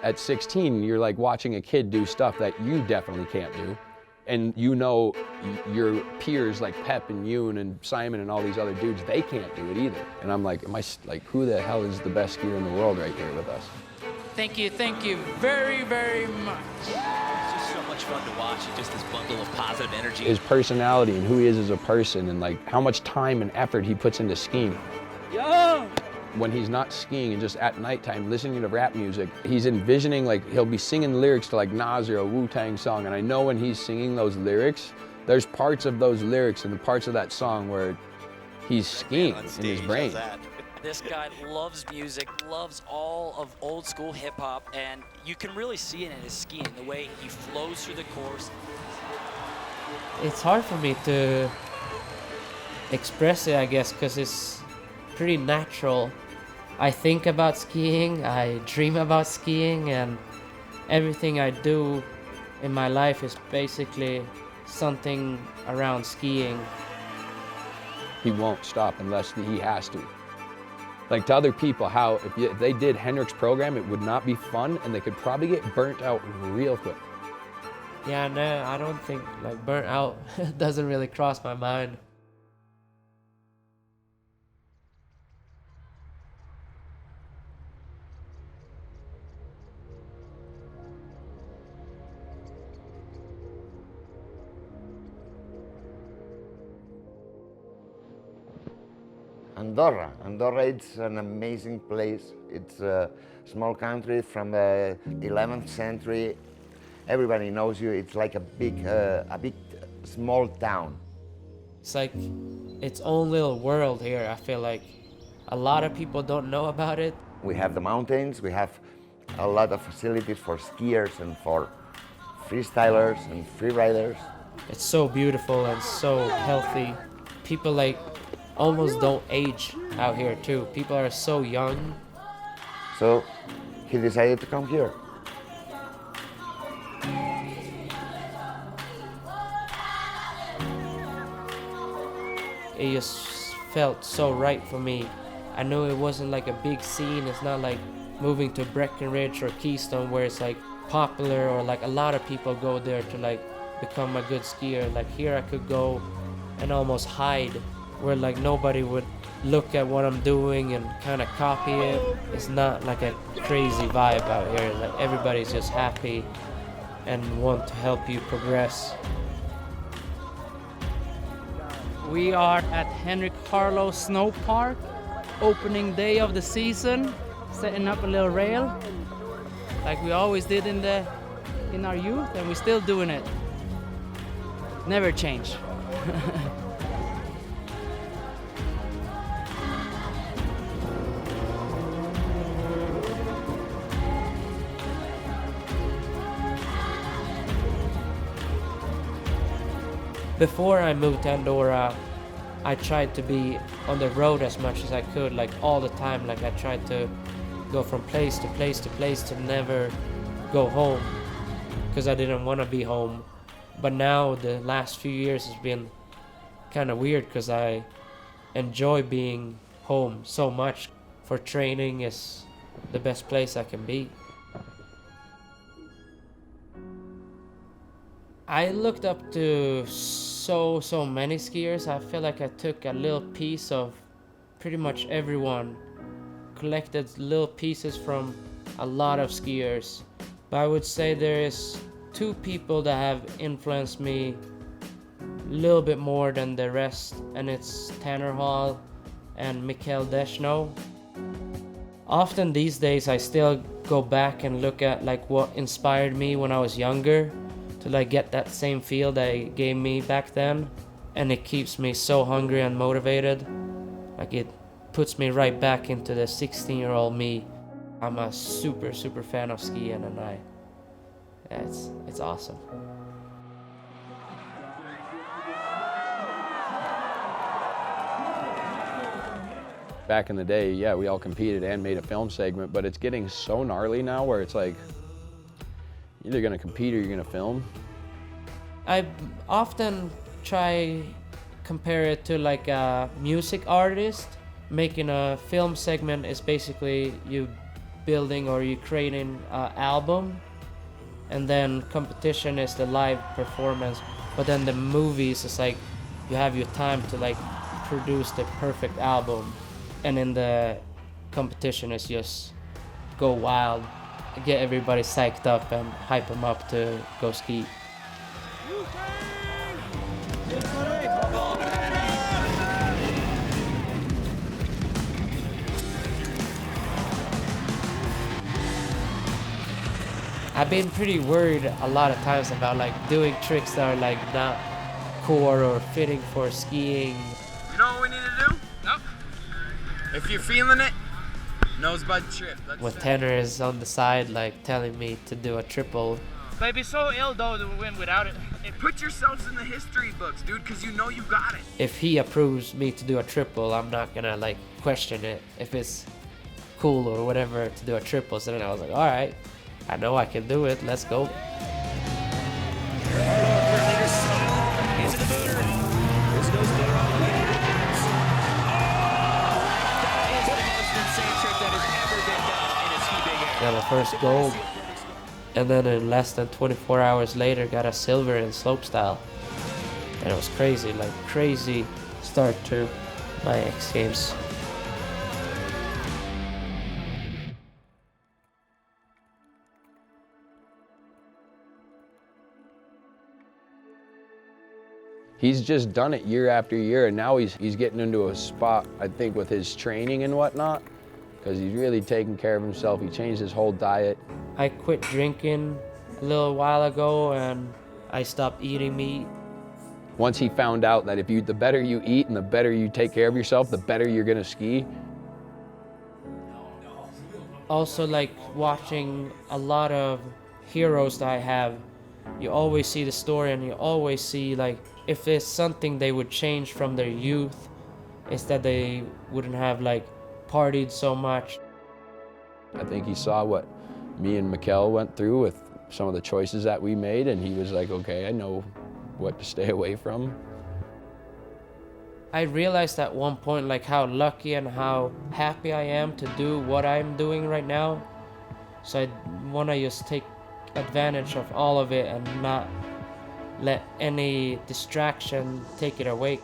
At 16, you're like watching a kid do stuff that you definitely can't do. And you know your peers like Pep and Yoon and Simon and all these other dudes, they can't do it either. And I'm like, who the hell is the best skier in the world right here with us? Thank you very, very much. It's just so much fun to watch, just this bundle of positive energy. His personality and who he is as a person and like how much time and effort he puts into skiing. Yo! When he's not skiing and just at nighttime listening to rap music, he's envisioning, like, he'll be singing lyrics to like Nas or a Wu-Tang song, and I know when he's singing those lyrics, there's parts of those lyrics and the parts of that song where he's skiing in his brain. This guy loves music, loves all of old school hip hop, and you can really see it in his skiing, the way he flows through the course. It's hard for me to express it, I guess, because it's pretty natural. I think about skiing, I dream about skiing, and everything I do in my life is basically something around skiing. He won't stop unless he has to. Like, to other people, how if they did Henrik's program, it would not be fun and they could probably get burnt out real quick. Yeah, no, I don't think like burnt out doesn't really cross my mind. Andorra, it's an amazing place. It's a small country from the 11th century. Everybody knows you. It's like a big small town. It's like its own little world here. I feel like a lot of people don't know about it. We have the mountains. We have a lot of facilities for skiers and for freestylers and freeriders. It's so beautiful and so healthy. People like almost don't age out here too. People are so young. So he decided to come here. It just felt so right for me. I knew it wasn't like a big scene. It's not like moving to Breckenridge or Keystone where it's like popular or like a lot of people go there to like become a good skier. Like here I could go and almost hide where like nobody would look at what I'm doing and kind of copy it. It's not like a crazy vibe out here. Like everybody's just happy and want to help you progress. We are at Henrik Harlaut Snow Park, opening day of the season, setting up a little rail, like we always did in our youth, and we're still doing it. Never change. Before I moved to Andorra, I tried to be on the road as much as I could, like all the time. Like I tried to go from place to place to place to never go home because I didn't want to be home. But now the last few years has been kind of weird because I enjoy being home so much. For training is the best place I can be. I looked up to so many skiers. I feel like I took a little piece of pretty much everyone, collected little pieces from a lot of skiers. But I would say there is two people that have influenced me a little bit more than the rest, and it's Tanner Hall and Mikael Deschno. Often these days I still go back and look at like what inspired me when I was younger, to like get that same feel they gave me back then, and it keeps me so hungry and motivated. Like it puts me right back into the 16-year-old me. I'm a super fan of skiing, and it's awesome. Back in the day, yeah, we all competed and made a film segment, but it's getting so gnarly now where it's like, either gonna compete or you're gonna film. I often try compare it to like a music artist. Making a film segment is basically you building or you're creating an album, and then competition is the live performance. But then the movies is like you have your time to like produce the perfect album, and in the competition is just go wild, get everybody psyched up and hype them up to go ski. I've been pretty worried a lot of times about like doing tricks that are like not core or fitting for skiing. You know what we need to do? Nope. If you're feeling it, nose bud trip. When Tanner is on the side like telling me to do a triple. But it'd be so ill though to win without it. And put yourselves in the history books, dude, because you know you got it. If he approves me to do a triple, I'm not gonna like question it if it's cool or whatever to do a triple. So then I was like, all right, I know I can do it, let's go. Got my first gold, and then in less than 24 hours later got a silver in slopestyle. And it was crazy, like crazy start to my XGames. He's just done it year after year, and now he's getting into a spot, I think, with his training and whatnot, because he's really taking care of himself. He changed his whole diet. I quit drinking a little while ago, and I stopped eating meat. Once he found out that if the better you eat and the better you take care of yourself, the better you're gonna ski. Also, like watching a lot of heroes that I have, you always see the story, and you always see like if there's something they would change from their youth, it's that they wouldn't have like partied so much. I think he saw what me and Mikkel went through with some of the choices that we made, and he was like, okay, I know what to stay away from. I realized at one point like how lucky and how happy I am to do what I'm doing right now. So I want to just take advantage of all of it and not let any distraction take it away.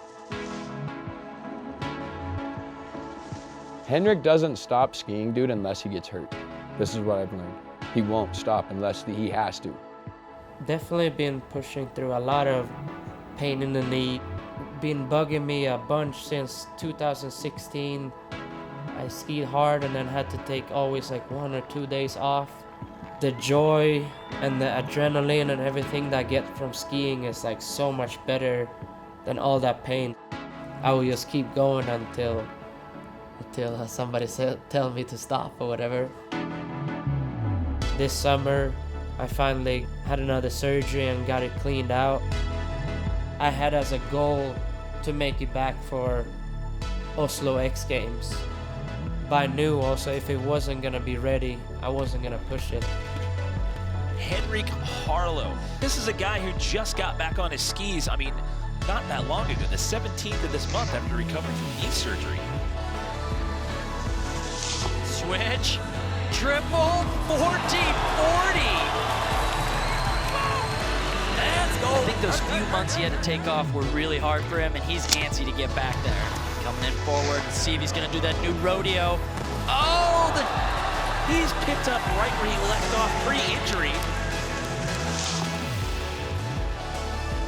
Henrik doesn't stop skiing, dude, unless he gets hurt. This is what I've learned. He won't stop unless he has to. Definitely been pushing through a lot of pain in the knee. Been bugging me a bunch since 2016. I skied hard and then had to take always like 1 or 2 days off. The joy and the adrenaline and everything that I get from skiing is like so much better than all that pain. I will just keep going until somebody tell me to stop or whatever. This summer, I finally had another surgery and got it cleaned out. I had as a goal to make it back for Oslo XGames. But I knew also if it wasn't gonna be ready, I wasn't gonna push it. Henrik Harlaut. This is a guy who just got back on his skis. I mean, not that long ago, the 17th of this month after recovering from knee surgery. Switch, triple, 1440. Let's go. I think those few months he had to take off were really hard for him, and he's antsy to get back there. Coming in forward, and see if he's gonna do that new rodeo. Oh, he's picked up right where he left off pre-injury.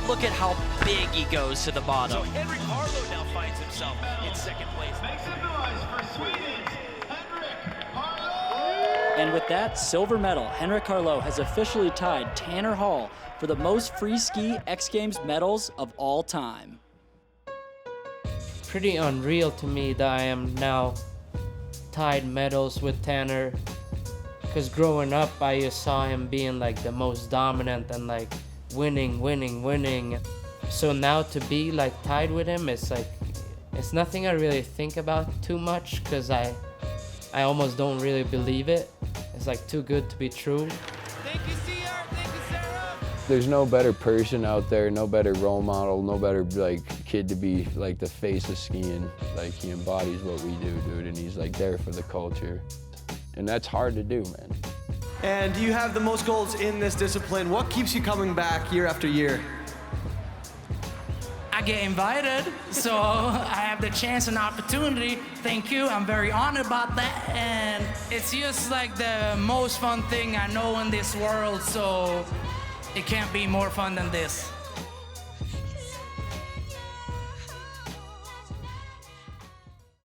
Look at how big he goes to the bottom. So Henrik Harlaut now finds himself in second place. Make some noise for Sweden's Henrik Harlaut! And with that silver medal, Henrik Harlaut has officially tied Tanner Hall for the most free ski X Games medals of all time. Pretty unreal to me that I am now tied medals with Tanner, because growing up I just saw him being like the most dominant and like winning. So now to be like tied with him, it's like it's nothing I really think about too much, because I almost don't really believe it. It's like too good to be true. Thank you, Sarah. Thank you, Sarah. There's no better person out there, no better role model, no better like kid to be like the face of skiing. Like he embodies what we do, dude, and he's like there for the culture. And that's hard to do, man. And you have the most golds in this discipline. What keeps you coming back year after year? I get invited, so I have the chance and opportunity. Thank you, I'm very honored about that. And it's just like the most fun thing I know in this world, so it can't be more fun than this.